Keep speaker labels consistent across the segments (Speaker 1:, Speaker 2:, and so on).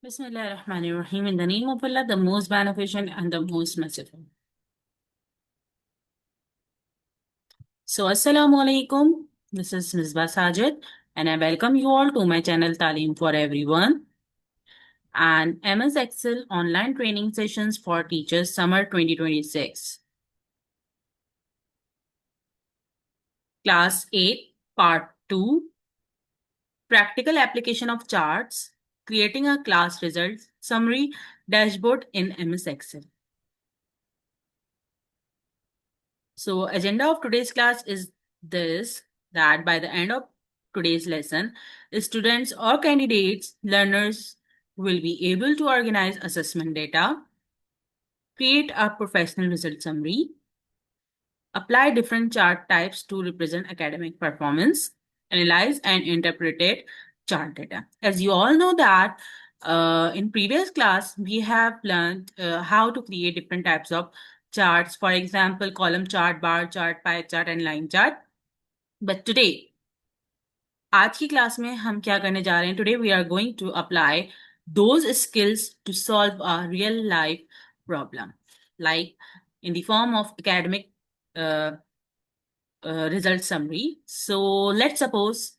Speaker 1: Bismillahirrahmanirrahim. In the name of Allah, the most beneficent and the most merciful. So, Assalamu alaikum. This is Misbah Sajid, and I welcome you all to my channel Talim for Everyone and MS Excel online training sessions for teachers summer 2026. Class 8, Part 2 Practical Application of Charts, Creating a Class Results Summary Dashboard in MS Excel. So, agenda of today's class is this, that by the end of today's lesson, students or candidates, learners will be able to organize assessment data, create a professional result summary, apply different chart types to represent academic performance, analyze and interpret chart data. As you all know that in previous class, we have learned how to create different types of charts. For example, column chart, bar chart, pie chart, and line chart. But today, आज की class में हम क्या करने जा रहे हैं? Today we are going to apply those skills to solve a real life problem, like in the form of academic uh, result summary. So let's suppose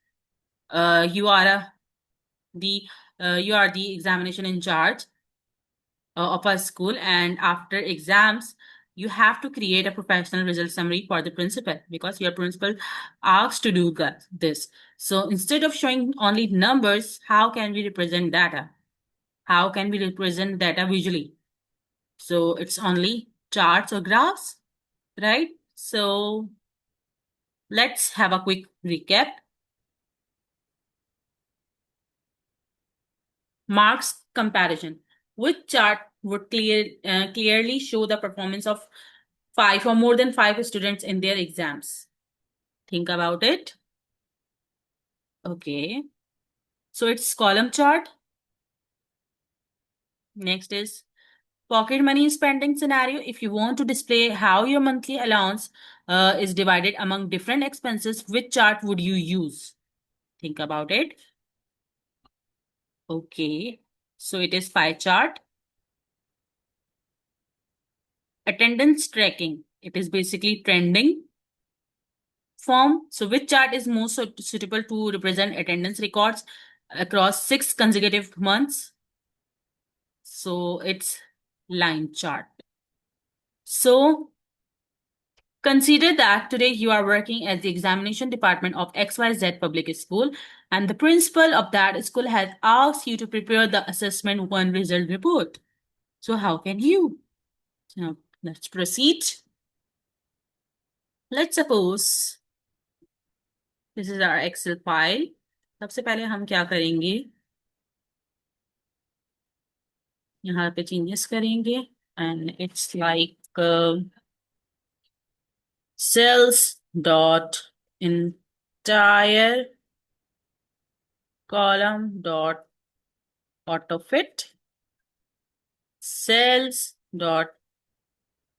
Speaker 1: you are the you are the examination in charge of a school, and after exams you have to create a professional result summary for the principal because your principal asked to do this. So instead of showing only numbers, how can we represent data? How can we represent data visually? So it's only charts or graphs, right? So let's have a quick recap. Marks comparison. Which chart would clearly show the performance of five or more than five students in their exams? Think about it. Okay. So it's column chart. Next is pocket money spending scenario. If you want to display how your monthly allowance is divided among different expenses, which chart would you use? Think about it. Okay. So it is pie chart. Attendance tracking. It is basically trending form. So which chart is most suitable to represent attendance records across 6 consecutive months? So it's line chart. So consider that today you are working at the examination department of XYZ public school, and the principal of that school has asked you to prepare the assessment one result report. So how can you? Now let's proceed. Let's suppose this is our Excel file. सबसे पहले हम क्या करेंगे? यहाँ पे changes करेंगे and it's like cells dot entire column dot autofit, cells dot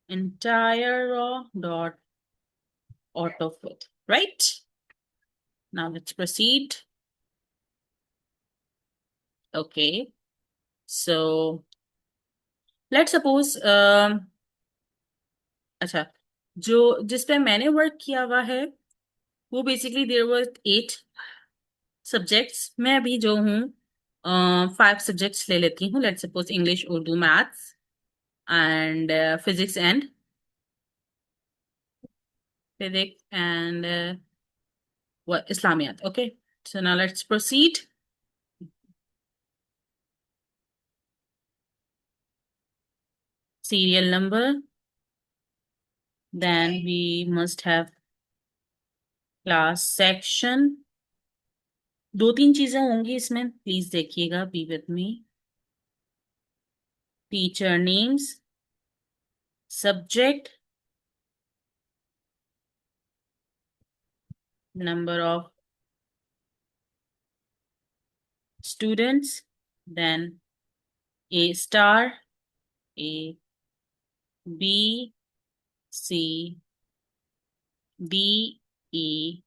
Speaker 1: entire row dot autofit, right? Now let's proceed. Okay, so let's suppose अच्छा, जो जिस पे मैंने वर्क किया हुआ है वो बेसिकली देयर वर 8 सब्जेक्ट्स। मैं अभी जो हूँ 5 सब्जेक्ट्स ले लेती हूँ। Let's suppose English, Urdu, maths and physics and what Islamiyat. Okay, so now let's proceed. Serial number, then we must have class section. 2-3 चीजें होंगी इसमें, प्लीज देखिएगा, B with me. Teacher names, subject, number of students, then A star, A, B, C, D, E,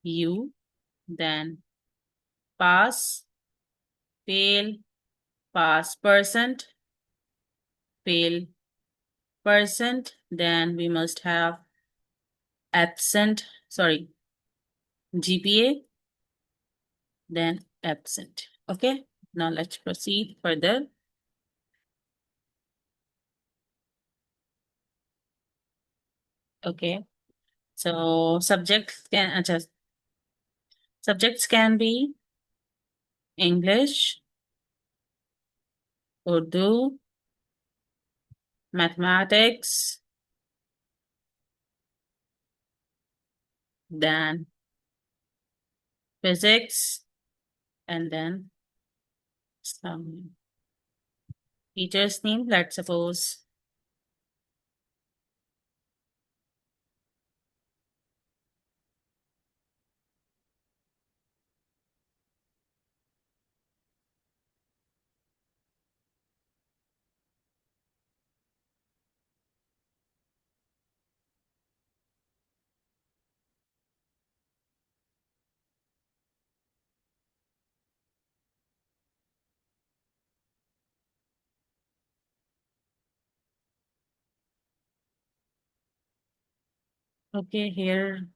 Speaker 1: U, then pass, fail, past percent, fail percent. Then we must have absent, sorry, GPA, then absent. Okay, now let's proceed further. Okay, so subjects can be English, Urdu, mathematics, then physics, and then some teacher's name. Let's suppose. Okay, here.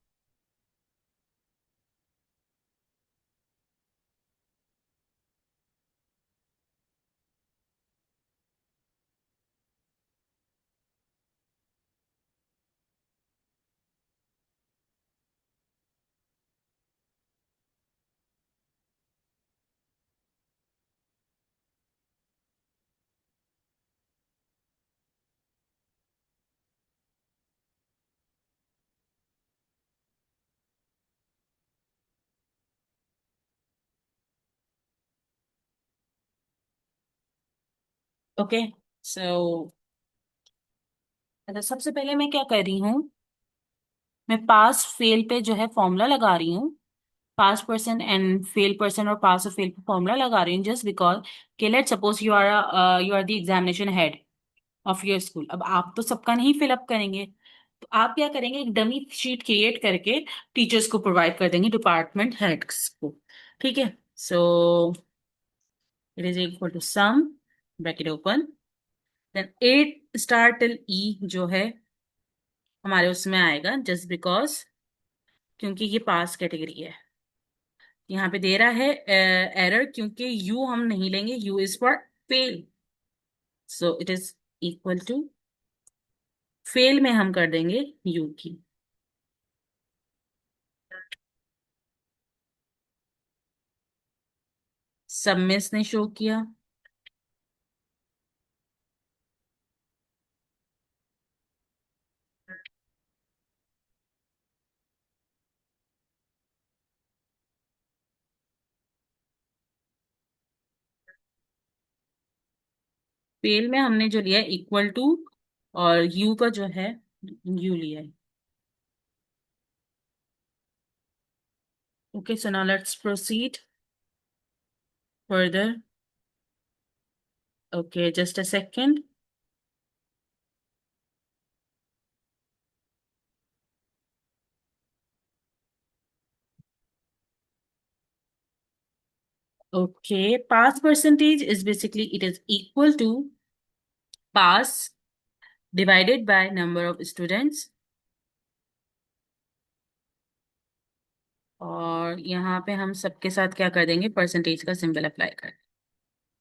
Speaker 1: Okay so सबसे पहले मैं क्या कर रही हूँ, मैं pass fail पे जो है फॉर्मूला लगा रही हूँ। Pass person and fail person और पास और फेल पे फॉर्मूला लगा रही हूँ जस्ट बिकॉज के let suppose you are the examination head of your school. अब आप तो सबका नहीं फिलअप करेंगे, तो आप क्या करेंगे, एक डमी शीट क्रिएट करके टीचर्स को प्रोवाइड कर देंगे, डिपार्टमेंट हेड्स को। ठीक है, so it is equal to sum bracket open, then 8 star till E जो है हमारे उसमें आएगा जस्ट बिकॉज क्योंकि ये पास कैटेगरी है। यहाँ पे दे रहा है एरर क्योंकि यू हम नहीं लेंगे, you is for fail, so it is equal to fail में हम कर देंगे यू की। सब में इसने शो किया। फेल में हमने जो लिया है इक्वल टू, और यू का जो है यू लिया है। Okay so now let's proceed further. Okay just a second. Okay, pass percentage is basically it is equal to pass divided by number of students, और यहाँ पे हम सबके साथ क्या कर देंगे, परसेंटेज का सिंबल अप्लाई कर,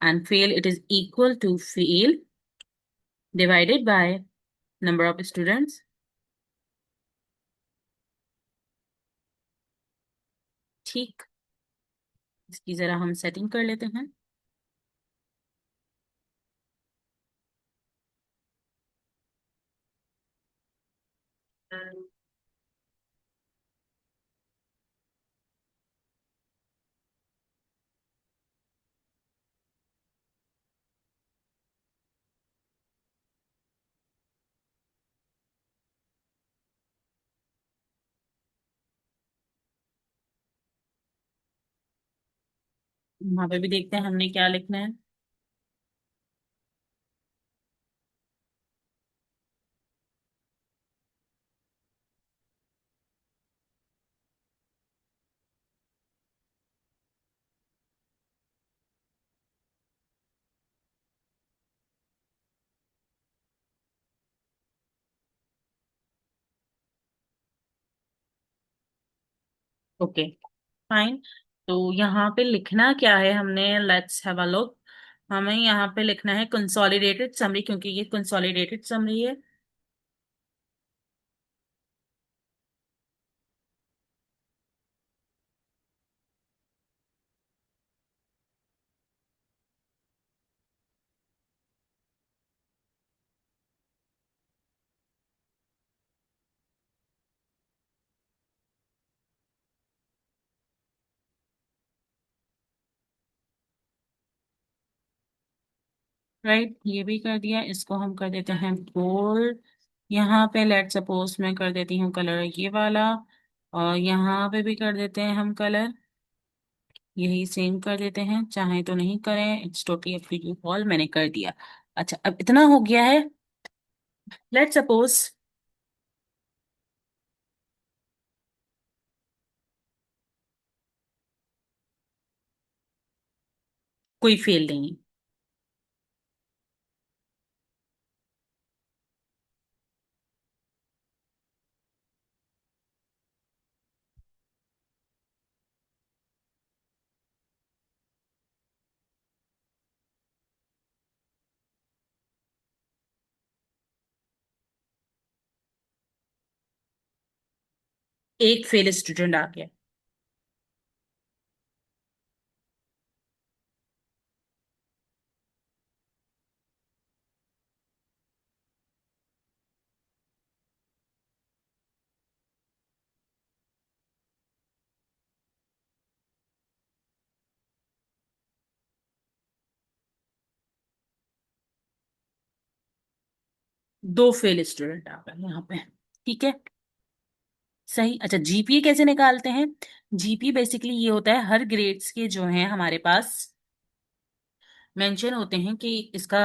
Speaker 1: and fail it is equal to fail divided by number of students. ठीक, इसकी जरा हम सेटिंग कर लेते हैं। वहां पे भी देखते हैं हमने क्या लिखना है। Okay, fine. तो यहाँ पे लिखना क्या है हमने, लेट्स हैव अ लुक। हमें यहाँ पे लिखना है कंसोलिडेटेड समरी, क्योंकि ये कंसोलिडेटेड समरी है। राइट, ये भी कर दिया, इसको हम कर देते हैं बोल्ड। यहाँ पे लेट सपोज मैं कर देती हूँ कलर ये वाला, और यहाँ पे भी कर देते हैं हम कलर यही सेम कर देते हैं, चाहे तो नहीं करें, it's totally up to you all. मैंने कर दिया। अच्छा, अब इतना हो गया है। लेट सपोज कोई फेल नहीं। एक फेल स्टूडेंट आ गया। दो फेल स्टूडेंट आ गए यहाँ पे। ठीक है, सही। अच्छा, जीपीए कैसे निकालते हैं? जीपीए बेसिकली ये होता है, हर ग्रेड्स के जो हैं हमारे पास मेंशन होते हैं कि इसका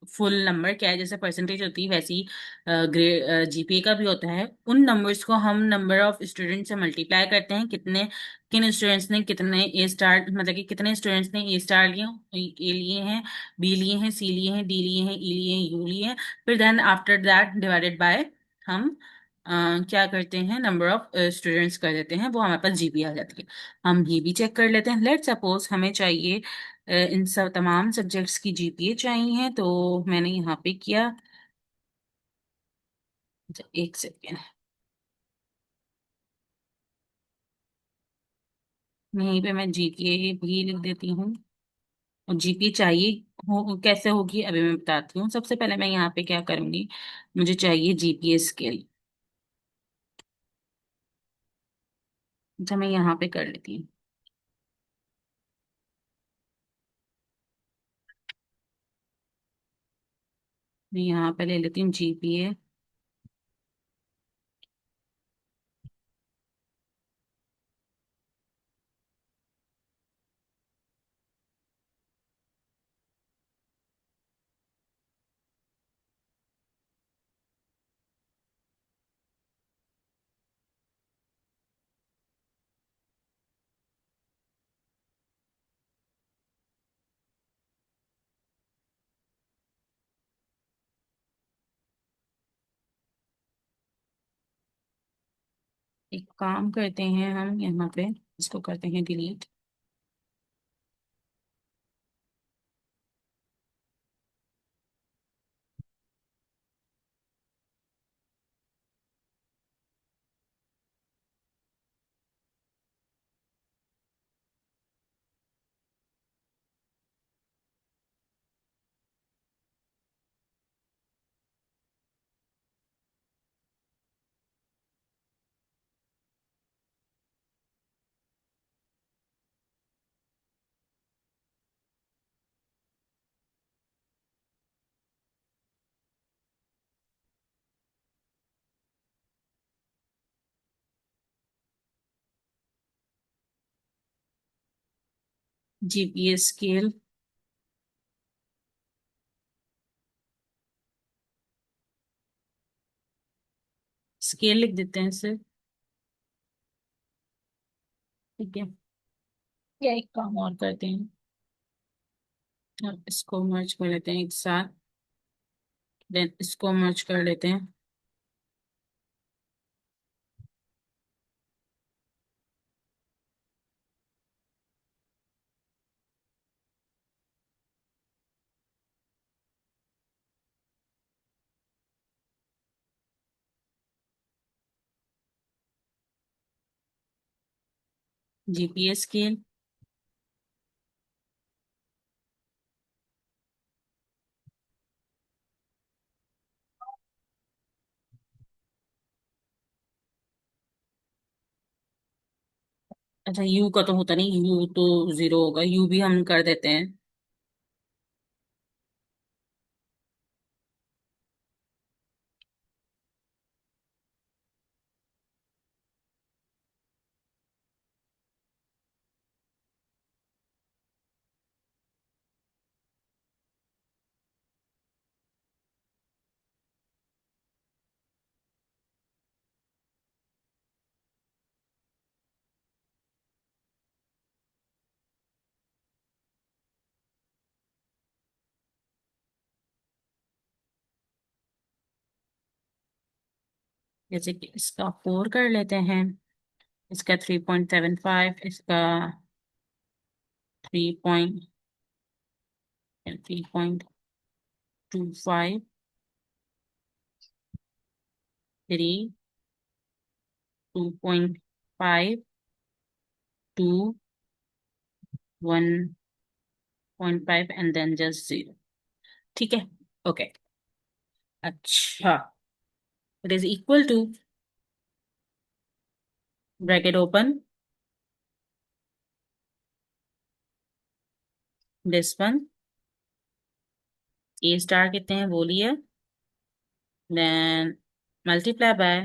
Speaker 1: फुल नंबर क्या है। जैसे परसेंटेज होती है, वैसी ग्रेड जीपीए का भी होता है। उन नंबर्स को हम नंबर ऑफ स्टूडेंट से मल्टीप्लाई करते हैं, कितने किन स्टूडेंट्स ने कितने ए स्टार, मतलब कि कितने स्टूडेंट्स ने ए स्टार लिए, ए लिए हैं, बी लिए हैं, सी लिए हैं, डी लिए हैं, ई लिए हैं, यू लिए हैं। फिर then after that divided by हम क्या करते हैं, नंबर ऑफ स्टूडेंट्स कर देते हैं, वो हमारे पास जीपीए आ जाती है। हम ये भी चेक कर लेते हैं। लेट सपोज हमें चाहिए इन सब तमाम सब्जेक्ट्स की जीपीए चाहिए, तो मैंने यहाँ पे किया। अच्छा, एक सेकेंड, यहीं पे मैं जीपीए भी लिख देती हूँ। और जीपीए चाहिए हो कैसे होगी, अभी मैं बताती हूँ। सबसे पहले मैं यहाँ पे क्या करूंगी, मुझे चाहिए जीपीए स्केल। अच्छा, मैं यहाँ पे कर लेती हूँ। मैं यहाँ पे ले लेती हूँ जीपीए। एक काम करते हैं हम यहाँ पे, इसको करते हैं डिलीट। जीपीए स्केल, स्केल लिख देते हैं सर। ठीक है, या एक काम और करते हैं, अब इसको मर्ज कर लेते हैं एक साथ, देन इसको मर्ज कर लेते हैं। GPA scale. अच्छा, यू का तो होता नहीं, यू तो 0 होगा, यू भी हम कर देते हैं। जैसे कि इसका 4 कर लेते हैं, इसका 3.75, इसका 3.25, 2.5, 2, 1.5 एंड देन जस्ट 0। ठीक है। ओके। अच्छा, it is equal to, bracket open, this one, A star कितने हैं बोलिए, then multiply by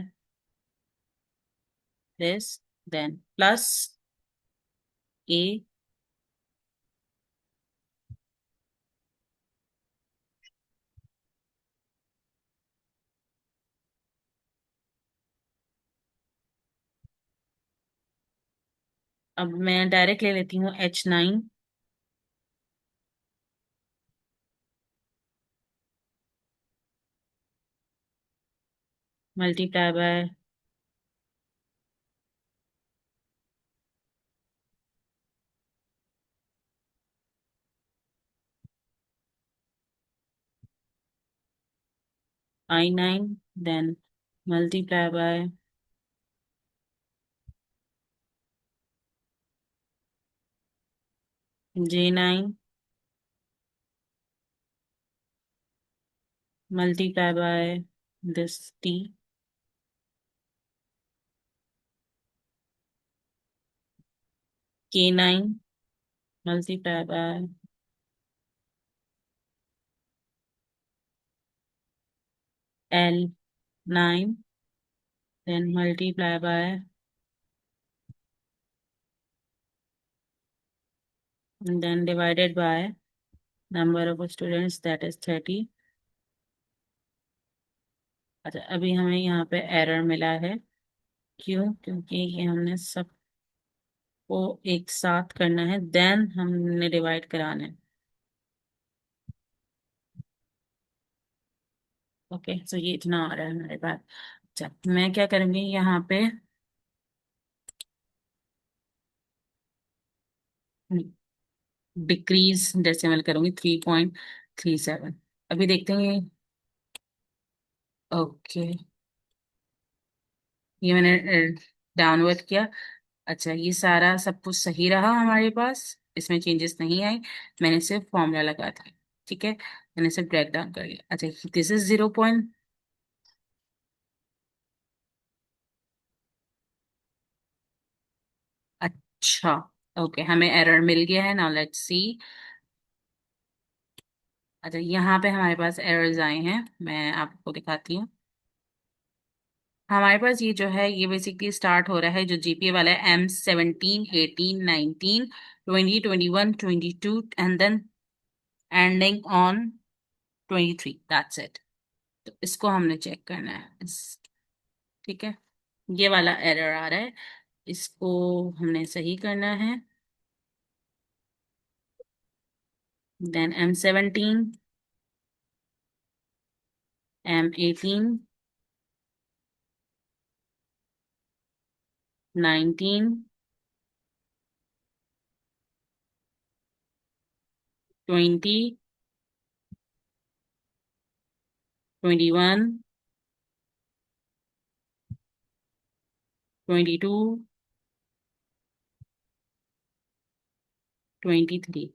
Speaker 1: this, then plus A. अब मैं डायरेक्ट ले लेती हूँ H9, multiply by I9, then multiply by J9, multiply by this T, K9, multiply by L9, then multiply by, and then divided by number of students, that is 30। अच्छा, अभी हमें यहाँ पे एरर मिला है, क्यों? क्योंकि ये हमने सबको एक साथ करना है, देन हमने डिवाइड कराना है। ओके, सो ये इतना आ रहा है हमारे पास। अच्छा, मैं क्या करूंगी यहाँ पे, डिक्रीज डेसिमल करूंगी, 3.37। अभी देखते हैं। ओके, ये मैंने डाउनवर्ड किया। अच्छा, ये सारा सब कुछ सही रहा हमारे पास, इसमें चेंजेस नहीं आई। मैंने सिर्फ फॉर्मूला लगा था। ठीक है, मैंने सिर्फ ब्रेक डाउन कर लिया। अच्छा, दिस इज 0 पॉइंट। अच्छा, ओके, हमें एरर मिल गया है। Now let's see. अच्छा, यहाँ पे हमारे पास एरर्स आए हैं, मैं आपको दिखाती हूँ। हमारे पास ये जो है, ये बेसिकली स्टार्ट हो रहा है, जो जीपीए वाला है, M17, 18, 19, 20, 21, 22 and then ending on 23, that's it. तो इसको हमने चेक करना है ठीक है, ये वाला एरर आ रहा है, इसको हमने सही करना है। Then M17, M18, 19, 20, 21, 22, 23।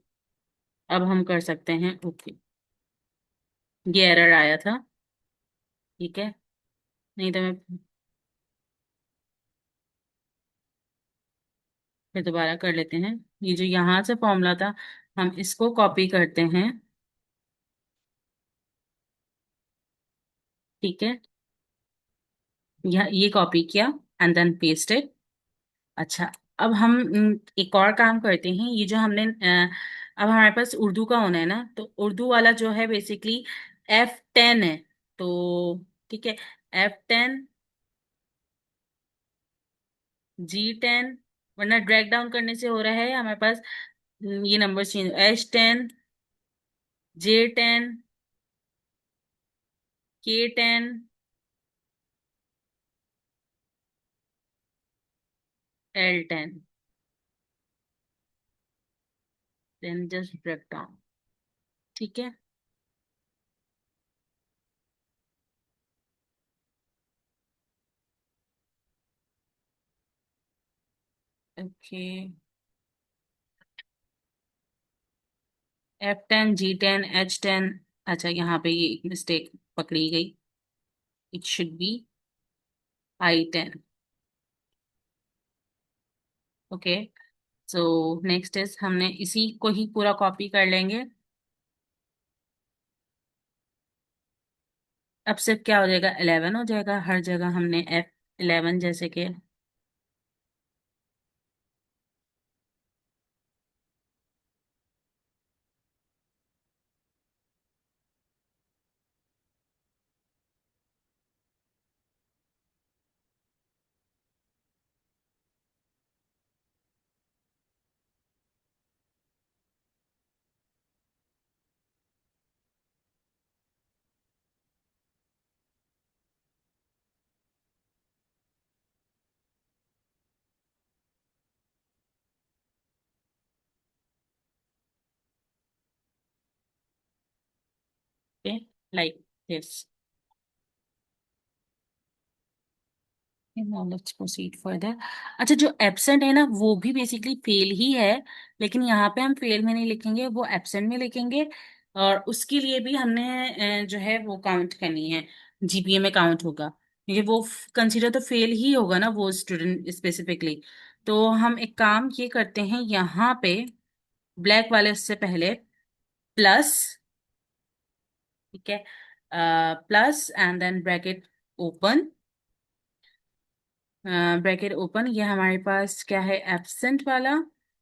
Speaker 1: अब हम कर सकते हैं ओके। ये एरर आया था। ठीक है। नहीं तो मैं फिर दोबारा कर लेते हैं। ये जो यहाँ से फॉर्मूला था, हम इसको कॉपी करते हैं। ठीक है। यह ये कॉपी किया एंड देन पेस्टेड। अच्छा। अब हम एक और काम करते हैं। ये जो हमने अब हमारे पास उर्दू का होना है ना, तो उर्दू वाला जो है बेसिकली F10 है। तो ठीक है, F10, G10, वरना ड्रैग डाउन करने से हो रहा है हमारे पास। ये number change, H10, J10, K10, L10, then just break down. ठीक है। ओके। F10, G10, H10। अच्छा, यहाँ पे ये एक मिस्टेक पकड़ी गई। It should be I10। Okay. So next is, हमने इसी को ही पूरा कॉपी कर लेंगे। अब सिर्फ क्या हो जाएगा, 11 हो जाएगा हर जगह। हमने F11 जैसे के। Okay, like this. Let's proceed further. अच्छा, जो एब्सेंट है ना, वो भी बेसिकली फेल ही है। लेकिन यहाँ पे हम फेल में नहीं लिखेंगे, वो एब्सेंट में लिखेंगे। और उसके लिए भी हमने जो है वो काउंट करनी है, जीपीए में काउंट होगा, क्योंकि वो कंसीडर तो फेल ही होगा ना वो स्टूडेंट स्पेसिफिकली। तो हम एक काम ये करते हैं, यहाँ पे ब्लैक वाले से पहले प्लस। ठीक है, plus and then bracket open. Bracket open, ये हमारे पास क्या है, एब्सेंट वाला।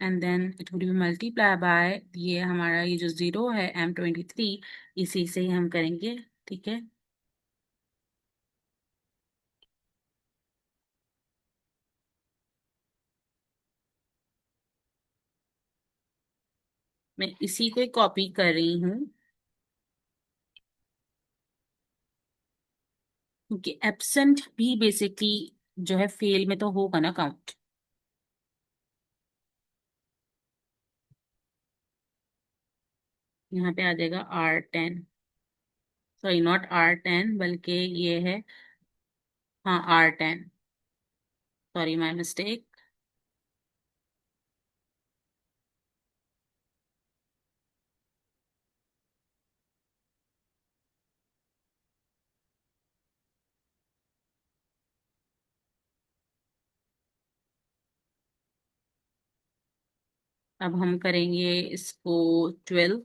Speaker 1: And then it would be multiply by ये हमारा, ये जो जीरो है M23, इसी से ही हम करेंगे। ठीक है। मैं इसी को कॉपी कर रही हूँ, क्योंकि एब्सेंट भी बेसिकली जो है फेल में तो होगा ना काउंट। यहाँ पे आ जाएगा R10। सॉरी, नॉट R10, बल्कि ये है, हाँ, R10। Sorry, my mistake. अब हम करेंगे इसको 12।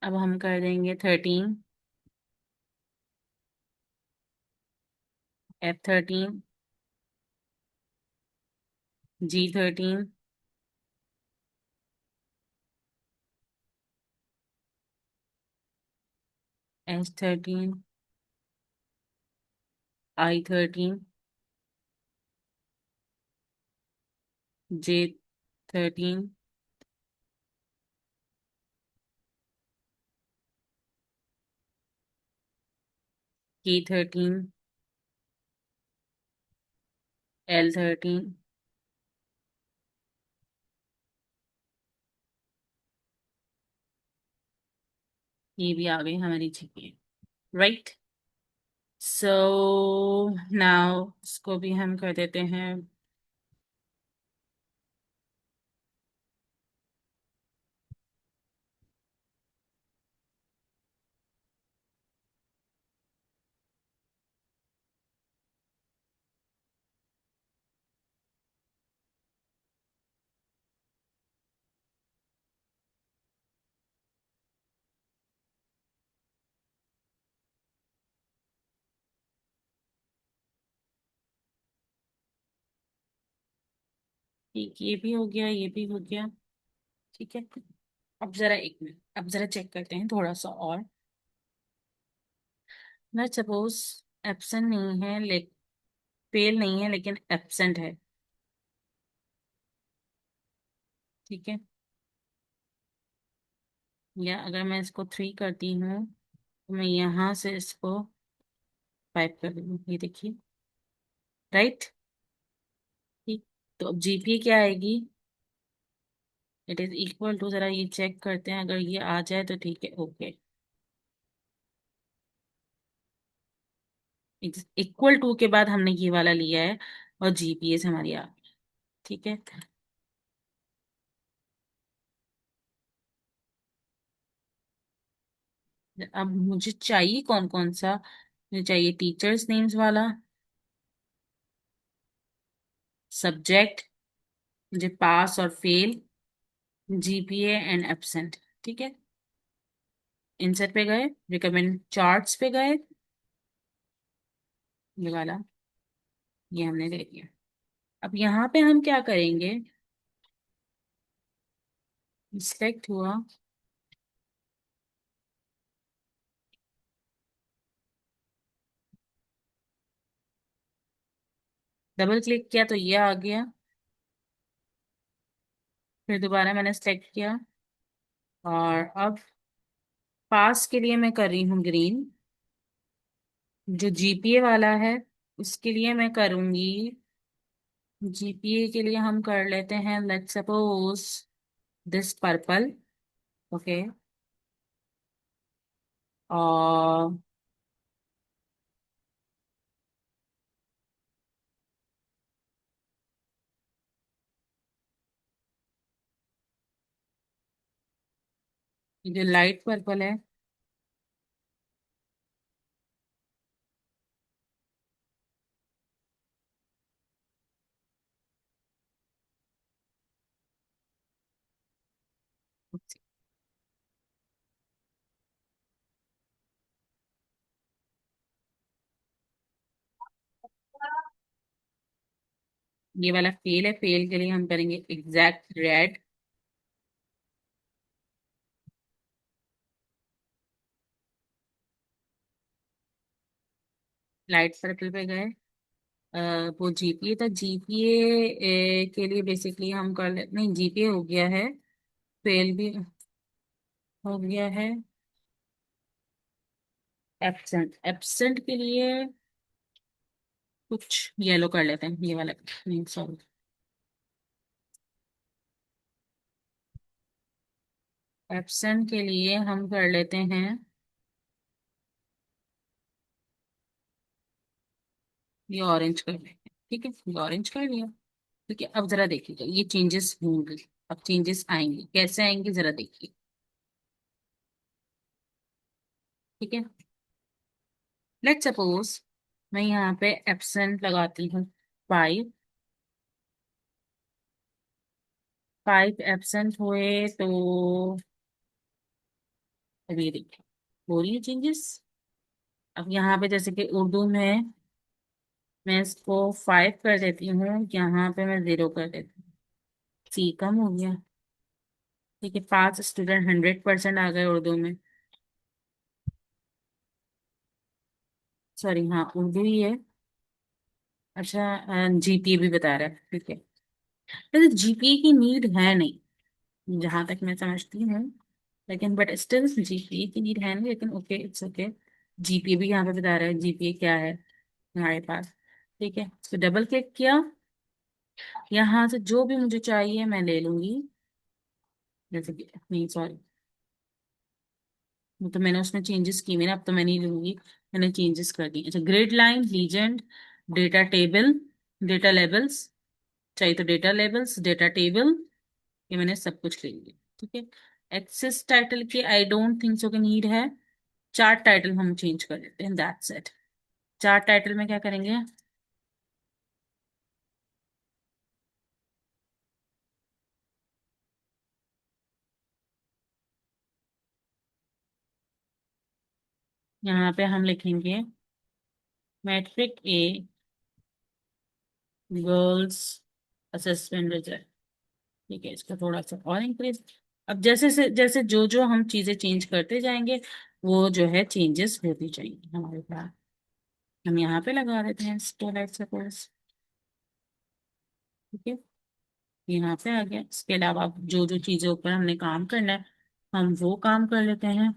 Speaker 1: अब हम कर देंगे 13, F13, G13, H13, I13, J13, K13, L13, ये भी आ गई हमारी जीपीए, राइट। सो नाउ इसको भी हम कर देते हैं। ठीक, ये भी हो गया, ये भी हो गया। ठीक है। अब जरा एक मिनट, अब जरा चेक करते हैं थोड़ा सा और। मैं सपोज एब्सेंट नहीं है, फेल नहीं है, लेकिन एब्सेंट है। ठीक है। या अगर मैं इसको 3 करती हूँ तो मैं यहाँ से इसको 5 कर दूँ, ये देखिए, राइट। ठीक। तो अब जीपीए क्या आएगी? इट इज इक्वल टू, जरा ये चेक करते हैं, अगर ये आ जाए तो ठीक है, ओके। इक्वल टू के बाद हमने ये वाला लिया है और जीपीए से हमारी आ गई। ठीक है। अब मुझे चाहिए कौन कौन सा? मुझे चाहिए टीचर्स नेम्स वाला, सब्जेक्ट, मुझे पास और फेल, जीपीए एंड एब्सेंट। ठीक है। इंसर्ट पे गए, रिकमेंड चार्ट्स पे गए, ये वाला, ये हमने ले लिया। अब यहाँ पे हम क्या करेंगे? सिलेक्ट हुआ, डबल क्लिक किया तो ये आ गया। फिर दोबारा मैंने सिलेक्ट किया, और अब पास के लिए मैं कर रही हूँ ग्रीन। जो जीपीए वाला है उसके लिए मैं करूंगी, जीपीए के लिए हम कर लेते हैं, let's suppose this purple. Okay. और ये जो लाइट पर्पल है, ये वाला फेल है, फेल के लिए हम करेंगे एग्जैक्ट रेड। लाइट पर्पल पे गए। वो जीपीए था, जीपीए के लिए बेसिकली हम कर ले, नहीं जीपीए हो गया है, फेल भी हो गया है। एब्सेंट, एब्सेंट के लिए कुछ येलो कर लेते हैं, ये वाला, नहीं सॉरी। एब्सेंट के लिए हम कर लेते हैं, ये ऑरेंज कर लेते हैं। ठीक है, ये ऑरेंज कर लिया। ठीक है, अब जरा देखिएगा, ये चेंजेस होंगे। अब चेंजेस आएंगे, कैसे आएंगे जरा देखिए। ठीक है। लेट सपोज मैं यहाँ पे एब्सेंट लगाती हूँ 5। 5 एब्सेंट हुए तो अब ये देखिए, हो रही है चेंजेस। अब यहाँ पे जैसे कि उर्दू में मैं इसको 5 कर देती हूँ, यहाँ पे मैं 0 कर देती हूँ, सी कम हो गया। ठीक है, 5 स्टूडेंट 100% आ गए उर्दू में। सॉरी, हाँ उर्दू ही है। अच्छा, जीपीए भी बता रहा है, ठीक है। वैसे जीपीए की नीड है नहीं, जहां तक मैं समझती हूँ, लेकिन बट स्टिल जीपीए की नीड है नहीं, लेकिन ओके, इट्स ओके। जीपीए भी यहाँ पे बता रहा है, जीपीए क्या है हमारे पास। ठीक है, तो डबल क्लिक किया, यहाँ से जो भी मुझे चाहिए मैं ले लूंगी। जैसे कि नहीं, सॉरी, वो तो मैंने उसमें चेंजेस किए, मैंने अब तो मैं नहीं लूंगी, मैंने चेंजेस कर दिए। अच्छा, grid line, legend, data table, data labels, चाहिए तो डेटा लेबल्स, डेटा टेबल, ये मैंने सब कुछ ले लिया। ठीक है, एक्सेस टाइटल की आई डोंट थिंक सो कि नीड है। चार्ट टाइटल हम चेंज कर देते हैं, दैट्स इट। चार्ट टाइटल में क्या करेंगे, यहाँ पे हम लिखेंगे मैट्रिक ए गर्ल्स असेसमेंट रिजल्ट। ठीक है, इसका थोड़ा सा और इंक्रीज। अब जैसे से जैसे जो जो हम चीजें चेंज करते जाएंगे, वो जो है चेंजेस होती जाएंगी हमारे पास। हम यहाँ पे लगा देते हैं स्टोरेज सपोज। ठीक है, यहाँ पे आ गया। इसके अलावा जो जो चीजों ऊपर हमने काम करना है, हम वो काम कर लेते हैं।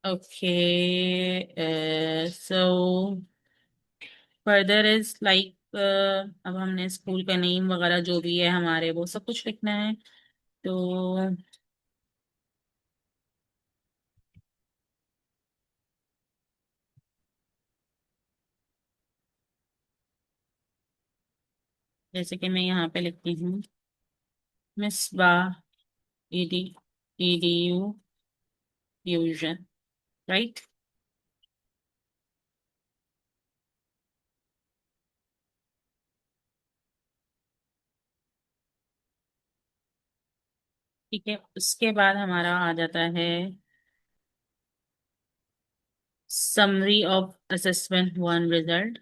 Speaker 1: Okay, so further is like, अब हमने स्कूल का नेम वगैरह जो भी है हमारे, वो सब कुछ लिखना है। तो जैसे कि मैं यहाँ पे लिखती हूँ Misbah ED EDU fusion, right. ठीक है, उसके बाद हमारा आ जाता है summary of assessment one result.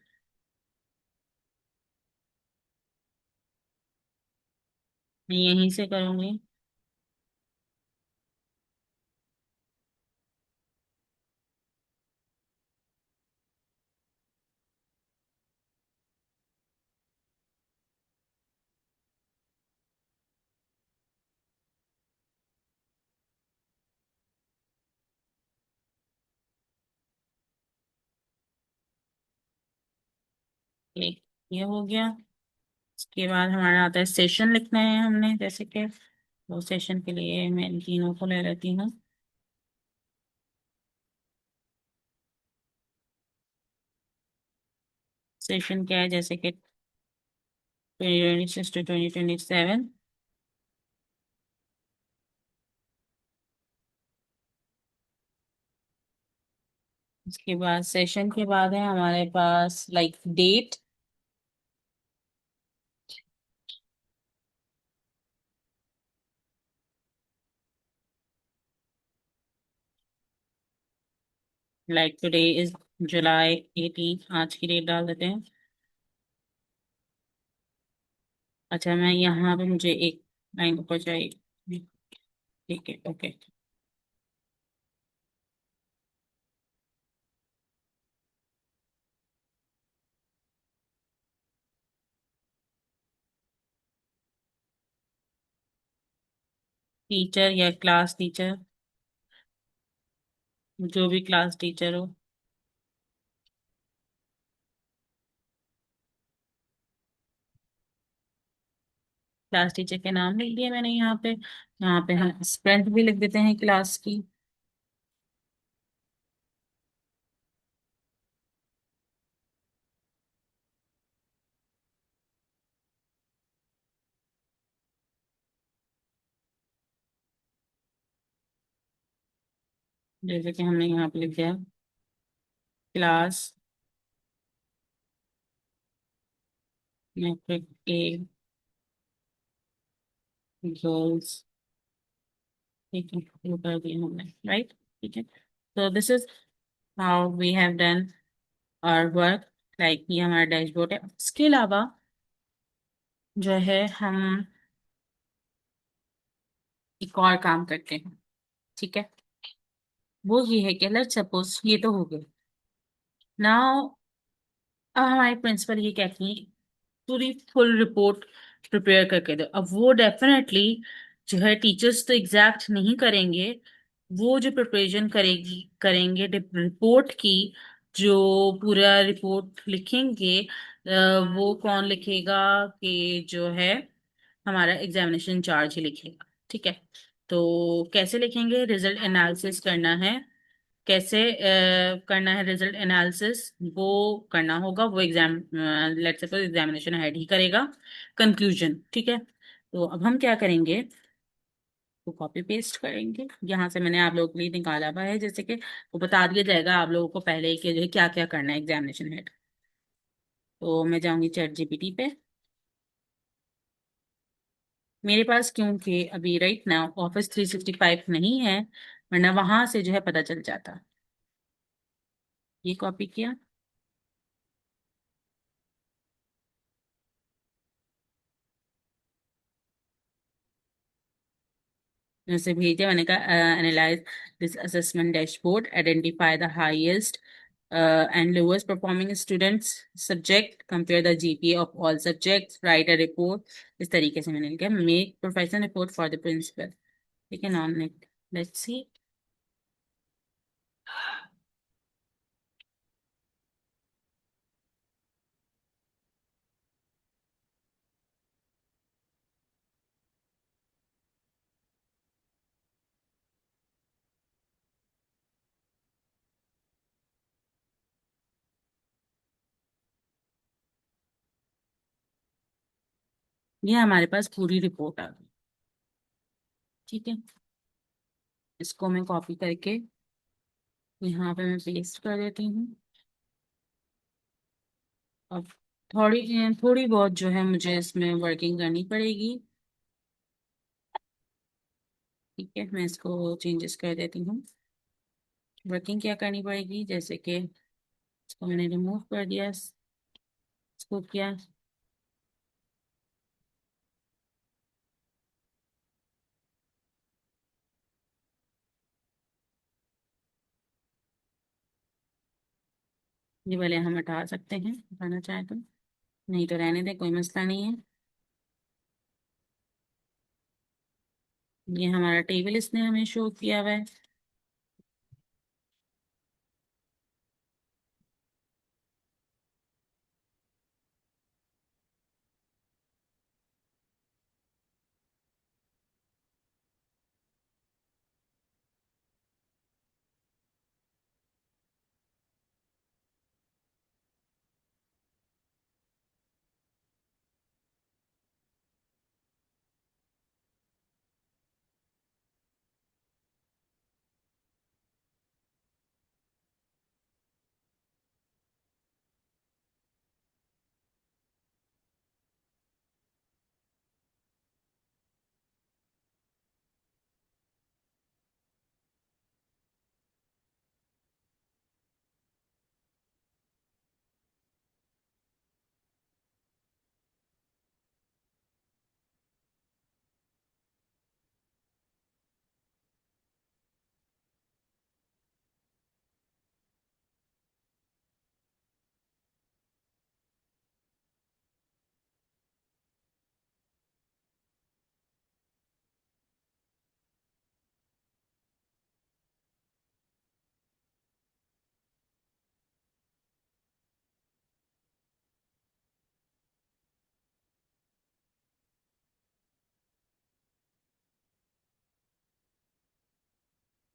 Speaker 1: मैं यहीं से करूंगी। एक ये हो गया। उसके बाद हमारा आता है सेशन लिखना है हमने, जैसे कि वो सेशन के लिए मैं इन तीनों को ले लेती हूँ। सेशन क्या है, जैसे कि 2026 to 2027। उसके बाद सेशन के बाद है हमारे पास like date. Like today is July 18, आज की डेट डाल देते हैं। अच्छा, मैं यहाँ पे मुझे एक लाइन ऊपर चाहिए। ठीक है, ओके। टीचर या क्लास टीचर, जो भी क्लास टीचर हो। क्लास टीचर के नाम लिख दिए मैंने यहाँ पे। यहाँ पे हम स्ट्रेंथ भी लिख देते हैं क्लास की। जैसे कि हमने यहाँ पे लिख दिया क्लास मैट्रिक ए गर्ल्स। ठीक है, वो कर दिया हमने, राइट। ठीक है, तो this is how we have done our work, like ये हमारा डैशबोर्ड है। इसके अलावा जो है हम एक और काम करते हैं, ठीक है। वो ये है कि लेट्स सपोज ये तो हो गया। नाउ अब हमारे प्रिंसिपल ये कहती हैं पूरी फुल रिपोर्ट प्रिपेयर करके दो। अब वो डेफिनेटली जो है टीचर्स तो एग्जैक्ट नहीं करेंगे। वो जो प्रिपरेशन करेंगे रिपोर्ट की, जो पूरा रिपोर्ट लिखेंगे, वो कौन लिखेगा कि जो है हमारा एग्जामिनेशन चार्ज ही लिखेगा, ठीक है। तो कैसे लिखेंगे, रिजल्ट एनालिसिस करना है। कैसे करना है रिजल्ट एनालिसिस, वो करना होगा, वो exam let's suppose examination head ही करेगा। कंक्लूजन, ठीक है। तो अब हम क्या करेंगे, वो कॉपी पेस्ट करेंगे। यहाँ से मैंने आप लोगों के लिए निकाला हुआ है, जैसे कि वो बता दिया जाएगा आप लोगों को पहले ही कि जो है क्या क्या करना है एग्जामिनेशन हेड। तो मैं जाऊंगी चैट जीपीटी पे। मेरे पास क्योंकि अभी राइट नाउ Office 365 नहीं है, वरना वहां से जो है पता चल जाता। ये कॉपी किया, जैसे भेजा, मैंने कहा analyse this assessment dashboard, identify the highest and lowest performing students subject, compare the GPA of all subjects, write a report. इस तरीके से मैंने लिखा, make professional report for the principal, ठीक है। नॉन नेट, लेट्स सी। ये हमारे पास पूरी रिपोर्ट आ गई, ठीक है। इसको मैं कॉपी करके यहाँ पे मैं पेस्ट कर देती हूँ। अब थोड़ी थोड़ी बहुत जो है मुझे इसमें वर्किंग करनी पड़ेगी, ठीक है। मैं इसको चेंजेस कर देती हूँ। वर्किंग क्या करनी पड़ेगी, जैसे कि इसको मैंने रिमूव कर दिया, इसको किया। ये वाले हम हटा सकते हैं, हटाना चाहे तो, नहीं तो रहने दें, कोई मसला नहीं है। ये हमारा टेबल इसने हमें शो किया हुआ है।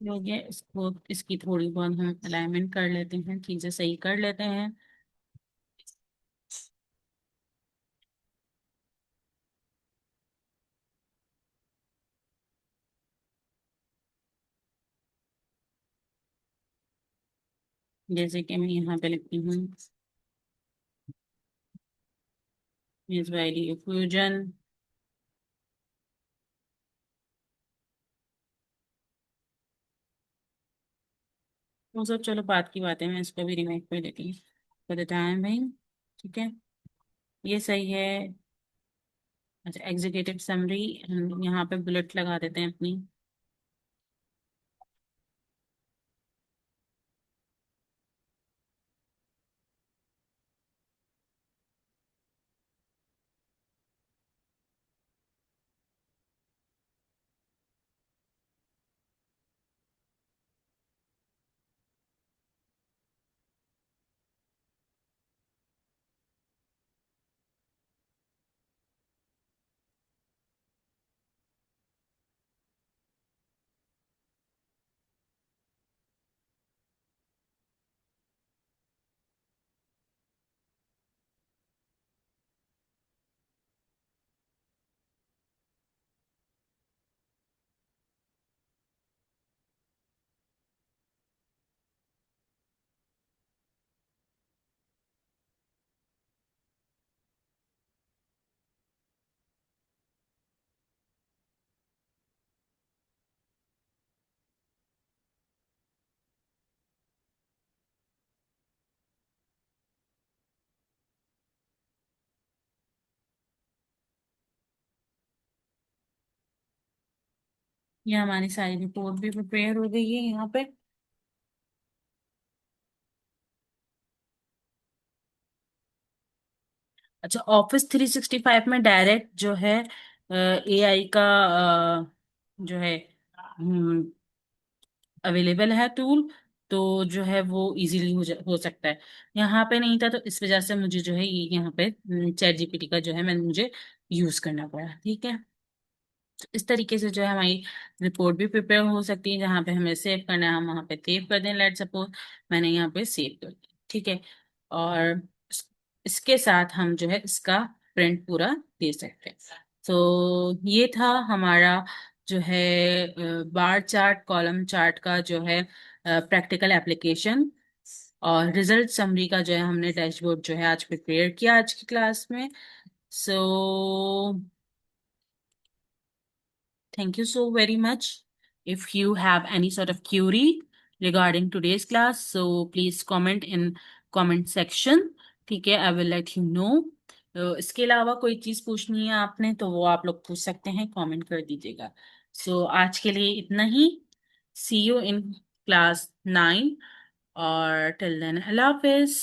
Speaker 1: हो गया, इसको इसकी थोड़ी बहुत हम अलाइनमेंट कर लेते हैं, चीजें सही कर लेते हैं। जैसे कि मैं यहाँ पे लिखती हूँ इस वैल्यू फ्यूजन। वो सब चलो बात की बात है, मैं इसको भी रिमाइंड कर देती हूँ। For the time being. ठीक है, ये सही है। अच्छा, एग्जीक्यूटिव समरी यहाँ पे बुलेट लगा देते हैं अपनी। ये हमारी सारी रिपोर्ट भी प्रिपेयर हो गई है यहाँ पे। अच्छा, ऑफिस 365 में डायरेक्ट जो है एआई का जो है अवेलेबल है टूल। तो जो है वो इजीली हो सकता है। यहाँ पे नहीं था, तो इस वजह से मुझे जो है ये यहाँ पे चैट जीपीटी का जो है मैंने मुझे यूज करना पड़ा। ठीक है, तो इस तरीके से जो है हमारी रिपोर्ट भी प्रिपेयर हो सकती है। जहाँ पे हमें सेव करना है हम वहाँ पे सेव कर दें। लेट सपोज मैंने यहाँ पे सेव कर दिया। ठीक है, और इसके साथ हम जो है इसका प्रिंट पूरा दे सकते हैं। तो ये था हमारा जो है बार चार्ट कॉलम चार्ट का जो है प्रैक्टिकल एप्लीकेशन। और रिजल्ट समरी का जो है हमने डैशबोर्ड जो है आज प्रिपेयर किया आज की क्लास में। सो thank you so very much. If you have any sort of query regarding today's class, so please comment in comment section. ठीक है, I will let you know. तो इसके अलावा कोई चीज पूछनी है आपने तो वो आप लोग पूछ सकते हैं, कमेंट कर दीजिएगा। सो आज के लिए इतना ही। See you in class 9 और till then, Allah Hafiz.